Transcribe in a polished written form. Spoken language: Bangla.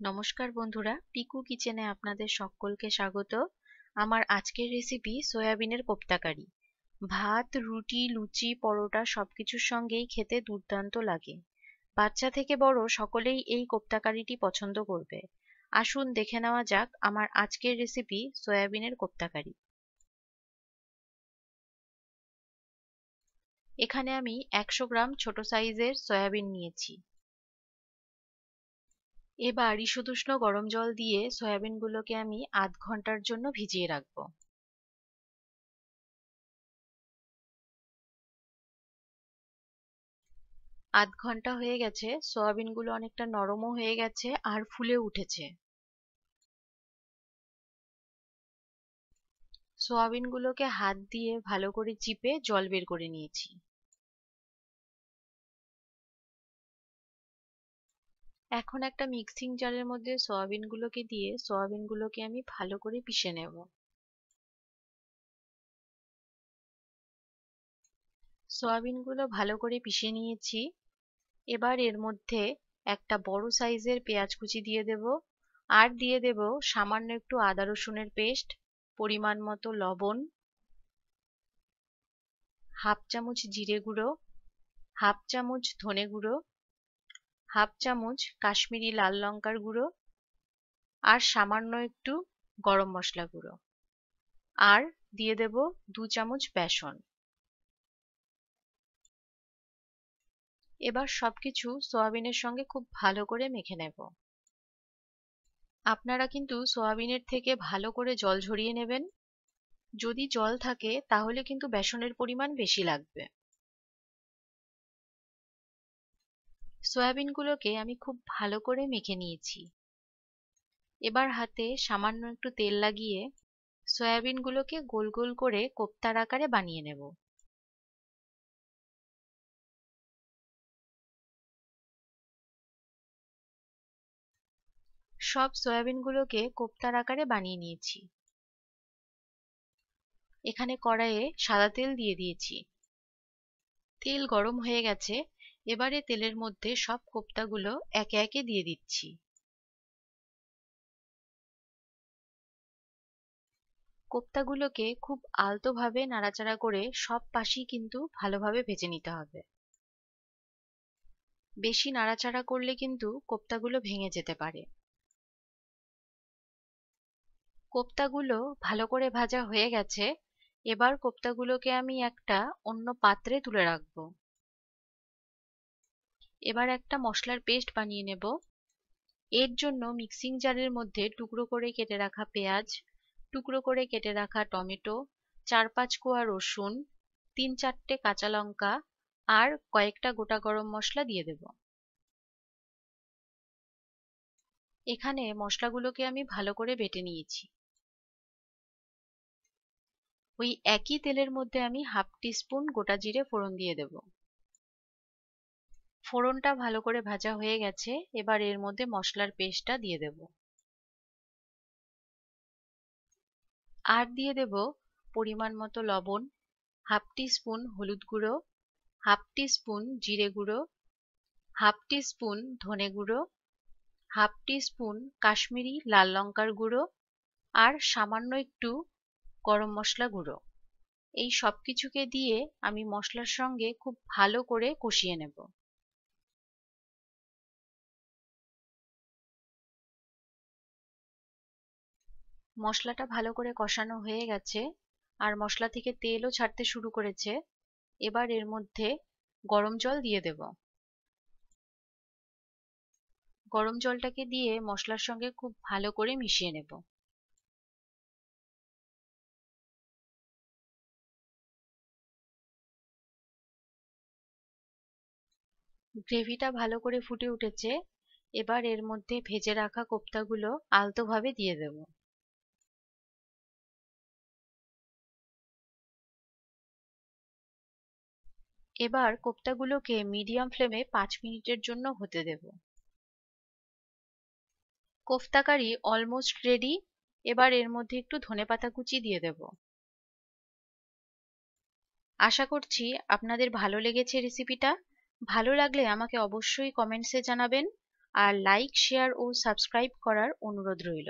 নমস্কার বন্ধুরা, পিকু কিচেনে আপনাদের সকলকে স্বাগত। আমার আজকের রেসিপি সয়াবিনের কোপ্তা কারি। ভাত, রুটি, লুচি, পরোটা সবকিছুর সঙ্গেই খেতে দুর্দান্ত লাগে। বাচ্চা থেকে বড় সকলেই এই কোপ্তা কারিটি পছন্দ করবে। আসুন দেখে নেওয়া যাক আমার আজকের রেসিপি সয়াবিনের কোপ্তা কারি। এখানে আমি 100 গ্রাম ছোট সাইজের সয়াবিন নিয়েছি। এবার ঈষদুষ্ণ গরম জল দিয়ে সয়াবিনগুলোকে আমি আধ ঘন্টার জন্য ভিজিয়ে রাখবো। আধ ঘন্টা হয়ে গেছে, সয়াবিনগুলো অনেকটা নরমও হয়ে গেছে আর ফুলে উঠেছে। সয়াবিনগুলোকে হাত দিয়ে ভালো করে চিপে জল বের করে নিয়েছি। এখন একটা মিক্সিং জারের মধ্যে সয়াবিনগুলোকে দিয়ে সয়াবিনগুলোকে আমি ভালো করে পিষে নেব। সয়াবিনগুলো ভালো করে পিষে নিয়েছি। এবার এর মধ্যে একটা বড় সাইজের পেঁয়াজ কুচি দিয়ে দেব, আর দিয়ে দেব সামান্য একটু আদা রসুনের পেস্ট, পরিমাণ মতো লবণ, হাফ চামচ জিরে গুঁড়ো, হাফ চামচ ধনে গুঁড়ো, হাফ চামচ কাশ্মীরি লাল লঙ্কার গুঁড়ো, আর সামান্য একটু গরম মশলা গুঁড়ো, আর দিয়ে দেব 2 চামচ বেসন। এবার সবকিছু সয়াবিনের সঙ্গে খুব ভালো করে মেখে নেব। আপনারা কিন্তু সয়াবিনের থেকে ভালো করে জল ঝরিয়ে নেবেন। যদি জল থাকে তাহলে কিন্তু বেসনের পরিমাণ বেশি লাগবে। সয়াবিনগুলোকে আমি খুব ভালো করে মেখে নিয়েছি। এবার হাতে সামান্য একটু তেল লাগিয়ে সয়াবিনগুলোকে গোল গোল করে কোপ্তার আকারে বানিয়ে নেব। সব সয়াবিনগুলোকে কোপ্তার আকারে বানিয়ে নিয়েছি। এখানে কড়াইয়ে সাদা তেল দিয়ে দিয়েছি। তেল গরম হয়ে গেছে। এবারে তেলের মধ্যে সব কোপ্তাগুলো একে একে দিয়ে দিচ্ছি। কোপ্তাগুলোকে খুব আলতোভাবে নাড়াচাড়া করে সব পাশই কিন্তু ভালোভাবে ভেজে নিতে হবে। বেশি নাড়াচাড়া করলে কিন্তু কোপ্তাগুলো ভেঙে যেতে পারে। কোপ্তাগুলো ভালো করে ভাজা হয়ে গেছে। এবার কোপ্তাগুলোকে আমি একটা অন্য পাত্রে তুলে রাখবো। এবার একটা মশলার পেস্ট বানিয়ে নেব। এর জন্য মিক্সিং জারের মধ্যে টুকরো করে কেটে রাখা পেঁয়াজ, টুকরো করে কেটে রাখা টমেটো, 4-5 কোয়া রসুন, 3-4টে কাঁচা লঙ্কা আর কয়েকটা গোটা গরম মশলা দিয়ে দেব। এখানে মশলাগুলোকে আমি ভালো করে বেটে নিয়েছি। ওই একই তেলের মধ্যে আমি হাফ টিস্পুন গোটা জিরে ফোড়ন দিয়ে দেব। ফোড়নটা ভালো করে ভাজা হয়ে গেছে। এবার এর মধ্যে মশলার পেস্টটা দিয়ে দেব। আর দিয়ে দেব পরিমাণ মতো লবণ, হাফ টিস্পুন হলুদ গুঁড়ো, হাফ টিস্পুন জিরে গুঁড়ো, হাফ টিস্পুন ধনে গুঁড়ো, হাফ টিস্পুন কাশ্মীরি লাল লঙ্কার গুঁড়ো, আর সামান্য একটু গরম মশলা গুঁড়ো। এই সবকিছুকে দিয়ে আমি মশলার সঙ্গে খুব ভালো করে কষিয়ে নেব। মশলাটা ভালো করে কষানো হয়ে গেছে আর মশলা থেকে তেলও ছাড়তে শুরু করেছে। এবার এর মধ্যে গরম জল দিয়ে দেব। গরম জলটাকে দিয়ে মশলার সঙ্গে খুব ভালো করে মিশিয়ে নেব। গ্রেভিটা ভালো করে ফুটে উঠেছে। এবার এর মধ্যে ভেজে রাখা কোপ্তাগুলো আলতোভাবে দিয়ে দেব। এবার কোপ্তাগুলোকে মিডিয়াম ফ্লেমে 5 মিনিটের জন্য হতে দেব। কোফতা কারি অলমোস্ট রেডি। এবার এর মধ্যে একটু ধনেপাতা কুচি দিয়ে দেব। আশা করছি আপনাদের ভালো লেগেছে রেসিপিটা। ভালো লাগলে আমাকে অবশ্যই কমেন্টসে জানাবেন। আর লাইক, শেয়ার ও সাবস্ক্রাইব করার অনুরোধ রইল।